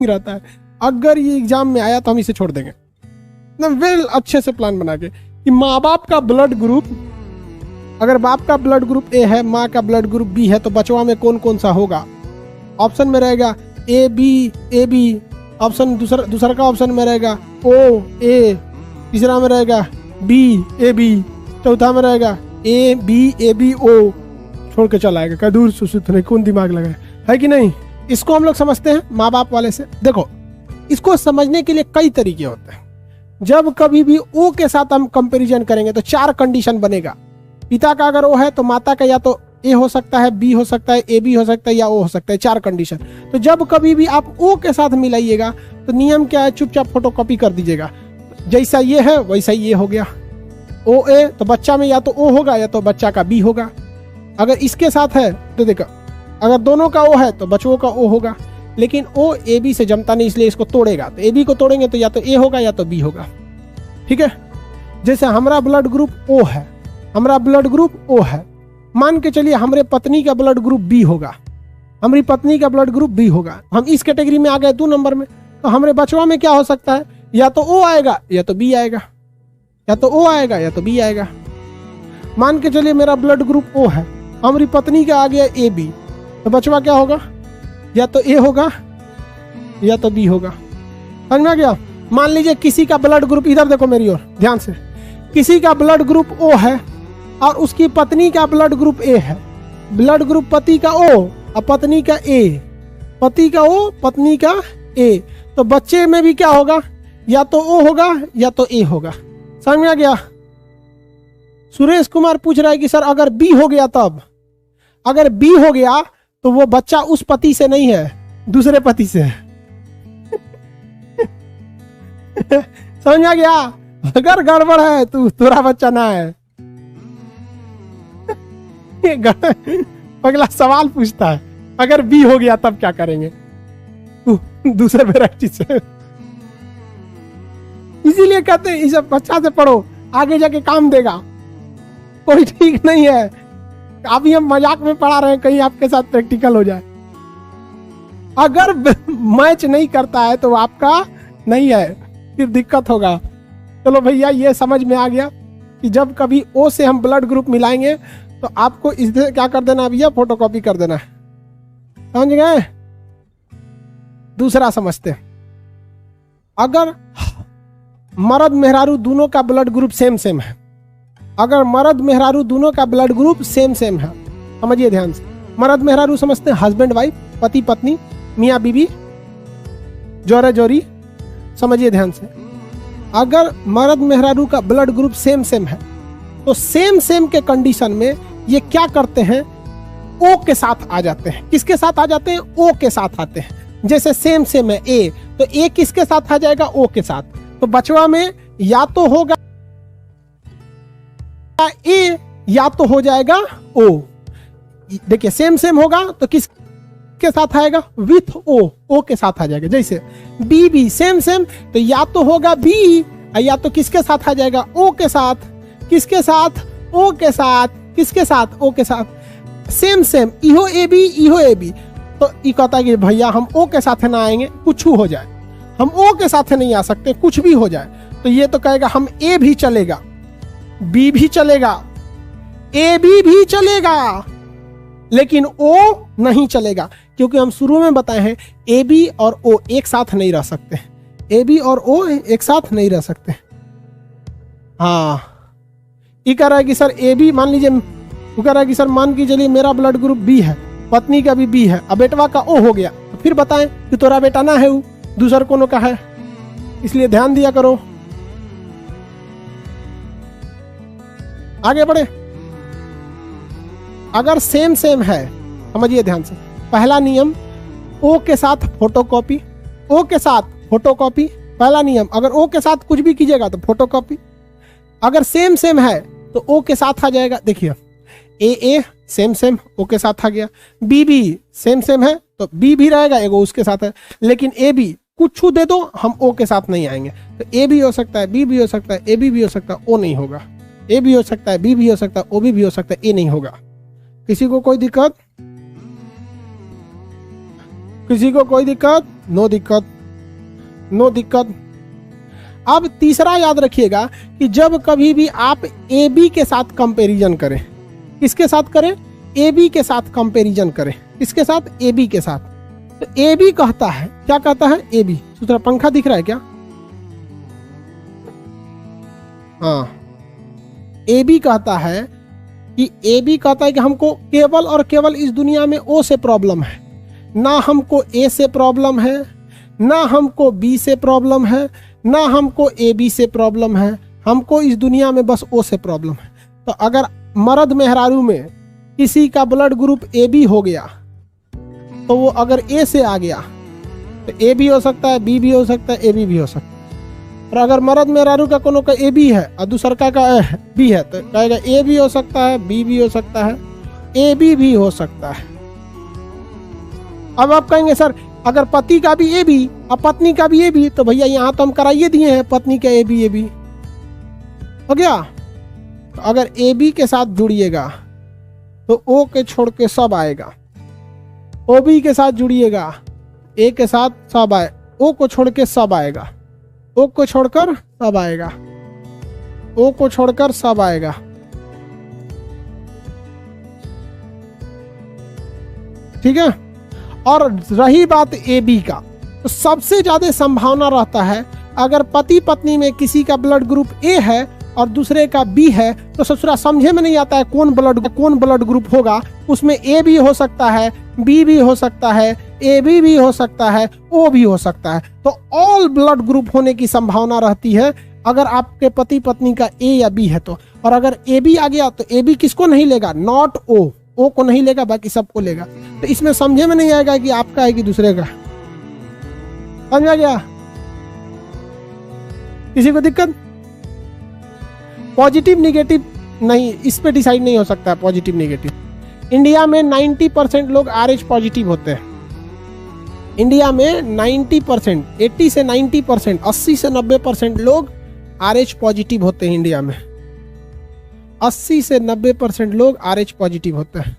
रहता है, अगर ये एग्जाम में आया तो हम इसे छोड़ देंगे ना। वेल अच्छे से प्लान बना के कि माँ बाप का ब्लड ग्रुप, अगर बाप का ब्लड ग्रुप ए है, माँ का ब्लड ग्रुप बी है, तो बचवा में कौन कौन सा होगा। ऑप्शन में रहेगा ए बी, ऑप्शन दूसरा का ऑप्शन में रहेगा ओ ए, तीसरा में रहेगा बी ए बी, चौथा में रहेगा ए बी ओ। छोड़ के चला आएगा, क्या दूर सुसुत नहीं, कौन दिमाग लगाए, है कि नहीं। इसको हम लोग समझते हैं माँ बाप वाले से। देखो, इसको समझने के लिए कई तरीके होते हैं। जब कभी भी ओ के साथ हम कंपैरिजन करेंगे तो 4 कंडीशन बनेगा। पिता का अगर ओ है तो माता का या तो ए हो सकता है, बी हो सकता है, ए बी हो सकता है, या ओ हो सकता है। 4 कंडीशन। तो जब कभी भी आप ओ के साथ मिलाइएगा तो नियम क्या है, चुपचाप फोटोकॉपी कर दीजिएगा। जैसा ये है वैसा ये हो गया। ओ ए तो बच्चा में या तो ओ होगा या तो बच्चा का बी होगा। अगर इसके साथ है तो देखो, अगर दोनों का ओ है तो बच्चों का ओ होगा, लेकिन ओ ए बी से जमता नहीं, इसलिए इसको तोड़ेगा। तो ए बी को तोड़ेंगे तो या तो ए होगा या तो बी होगा। ठीक है। जैसे हमारा ब्लड ग्रुप ओ है, हमारा ब्लड ग्रुप ओ है, मान के चलिए हमारे पत्नी का ब्लड ग्रुप बी होगा, हमारी पत्नी का ब्लड ग्रुप बी होगा, हम इस कैटेगरी में आ गए 2 नंबर में। तो हमारे बचवा में क्या हो सकता है, या तो ओ आएगा या तो बी आएगा, या तो ओ आएगा या तो बी आएगा। मान के चलिए मेरा ब्लड ग्रुप ओ है, हमारी पत्नी का आ गया ए बी, तो बचवा क्या होगा, या तो ए होगा या तो बी होगा। समझ में आ गया। मान लीजिए किसी का ब्लड ग्रुप, इधर देखो मेरी ओर ध्यान से, किसी का ब्लड ग्रुप ओ है और उसकी पत्नी का ब्लड ग्रुप ए है। ब्लड ग्रुप पति का ओ और पत्नी का ए, पति का ओ पत्नी का ए, तो बच्चे में भी क्या होगा, या तो ओ होगा या तो ए होगा। समझ में आ गया। सुरेश कुमार पूछ रहा है कि सर अगर बी हो गया, तब अगर बी हो गया तो वो बच्चा उस पति से नहीं है, दूसरे पति से है। समझ आ गया। अगर गड़बड़ है तो तुम्हारा बच्चा ना है। अगला सवाल पूछता है, अगर बी हो गया तब क्या करेंगे, दूसरे वैरायटी से। इसीलिए कहते हैं इसे बच्चा से पढ़ो, आगे जाके काम देगा। कोई ठीक नहीं है, अभी हम मजाक में पढ़ा रहे हैं, कहीं आपके साथ प्रैक्टिकल हो जाए। अगर मैच नहीं करता है तो आपका नहीं है, फिर दिक्कत होगा। चलो भैया, ये समझ में आ गया कि जब कभी ओ से हम ब्लड ग्रुप मिलाएंगे तो आपको इससे क्या कर देना भैया, फोटोकॉपी कर देना है। समझ गए। दूसरा समझते हैं, अगर मर्द मेहरारू दोनों का ब्लड ग्रुप सेम है, अगर मर्द मेहरारू दोनों का ब्लड ग्रुप सेम है, समझिए ध्यान से। मर्द मेहरारू समझते हैं हस्बैंड वाइफ, पति पत्नी, मियाँ बीबी, जोरे जोरी। समझिए ध्यान से। अगर मर्द मेहरारू का ब्लड ग्रुप सेम है तो सेम के कंडीशन में ये क्या करते हैं, ओ के साथ आ जाते हैं। किसके साथ आ जाते हैं, ओ के साथ आते हैं। जैसे सेम है ए, तो ए किसके साथ आ जाएगा, ओ के साथ। तो बचवा में या तो होगा ए या तो हो जाएगा ओ। देखिए सेम होगा तो किस के साथ आएगा, विथ ओ के साथ आ जाएगा। जैसे बी भी सेम तो या तो होगा बी या तो किसके साथ आ जाएगा, ओ के साथ। किसके साथ, ओ के साथ। किसके साथ, ओ के साथ। सेम इहो ए बी। तो ये कहता है कि भैया हम ओ के साथ ना आएंगे, कुछ हो जाए, हम ओ के साथ नहीं आ सकते, कुछ भी हो जाए। तो ये तो कहेगा हम ए भी चलेगा, बी भी चलेगा, ए भी चलेगा, लेकिन ओ नहीं चलेगा। क्योंकि हम शुरू में बताए हैं ए बी और ओ एक साथ नहीं रह सकते, ए बी और ओ एक साथ नहीं रह सकते। हाँ, ये कह रहा है कि सर ए बी, मान लीजिए वो कह रहा है कि सर मान के चलिए मेरा ब्लड ग्रुप बी है, पत्नी का भी बी है, अब बेटवा का ओ हो गया, तो फिर बताएं कि तोरा बेटा ना है, वो दूसर कोनो का है। इसलिए ध्यान दिया करो। आगे बढ़े। अगर सेम है, समझिए ध्यान से। पहला नियम, ओ के साथ फोटोकॉपी, ओ के साथ फोटोकॉपी। पहला नियम, अगर ओ के साथ कुछ भी कीजिएगा तो फोटोकॉपी। अगर सेम है तो ओ के साथ आ जाएगा। देखिए ए सेम ओ के साथ आ गया, बी सेम है तो बी भी रहेगा, एगो उसके साथ है। लेकिन ए बी कुछ दे दो, हम ओ के साथ नहीं आएंगे। तो ए भी हो सकता है, बी भी हो सकता है, ए भी हो सकता है, ओ नहीं होगा। ए भी हो सकता है, बी भी हो सकता है, ओ भी हो सकता है, ए नहीं होगा। किसी को कोई दिक्कत, किसी को कोई दिक्कत? नो दिक्कत, नो दिक्कत। अब तीसरा याद रखिएगा कि जब कभी भी आप ए बी के साथ कंपैरिजन करें, किसके साथ करें? ए बी के साथ कंपैरिजन करें। किसके साथ? ए बी के साथ। तो ए बी कहता है, क्या कहता है? ए बी, सूत्रा पंखा दिख रहा है क्या? हाँ, ए बी कहता है कि ए बी कहता है कि हमको केवल और केवल इस दुनिया में ओ से प्रॉब्लम है, ना हमको ए से प्रॉब्लम है, ना हमको बी से प्रॉब्लम है, ना हमको ए बी से प्रॉब्लम है, हमको इस दुनिया में बस ओ से प्रॉब्लम है। तो अगर मर्द मेहरारू में किसी का ब्लड ग्रुप ए बी हो गया तो वो अगर ए से आ गया तो ए भी हो सकता है, बी भी हो सकता है, ए बी भी हो सकता है। और अगर मर्द मेहरारू का कोनो का ए बी है और दूसर का बी है तो कहेगा ए भी हो सकता है, बी भी हो सकता है, ए बी भी हो सकता है। अब आप कहेंगे सर अगर पति का भी ए बी और पत्नी का भी ए बी, तो भैया यहाँ तो हम कराइए दिए हैं पत्नी का ए बी हो गया। तो अगर ए बी के साथ जुड़िएगा तो ओ के छोड़ के सब आएगा, ओ बी के साथ जुड़िएगा ए के साथ सब आए, ओ को छोड़ के सब आएगा, ओ को छोड़कर सब आएगा, ओ को छोड़कर सब आएगा। ठीक है। और रही बात ए बी का, तो सबसे ज्यादा संभावना रहता है अगर पति पत्नी में किसी का ब्लड ग्रुप ए है और दूसरे का बी है, तो ससुरा समझे में नहीं आता है कौन ब्लड ग्रुप होगा। उसमें ए भी हो सकता है, बी भी हो सकता है, ए बी भी हो सकता है, ओ भी हो सकता है। तो ऑल ब्लड ग्रुप होने की संभावना रहती है अगर आपके पति पत्नी का ए या बी है तो। और अगर ए बी आ गया तो ए बी किसको नहीं लेगा? नॉट ओ, ओ को नहीं लेगा, बाकी सबको लेगा। तो इसमें समझे में नहीं आएगा कि आपका है कि दूसरे का। समझा गया? किसी को दिक्कत? पॉजिटिव निगेटिव नहीं, इस पे डिसाइड नहीं हो सकता है पॉजिटिव निगेटिव। इंडिया में 90% लोग RH पॉजिटिव होते हैं। इंडिया में 90%, 80 से 90%, 80 से 90% लोग RH पॉजिटिव होते हैं। इंडिया में 80 से 90% लोग RH पॉजिटिव होते हैं।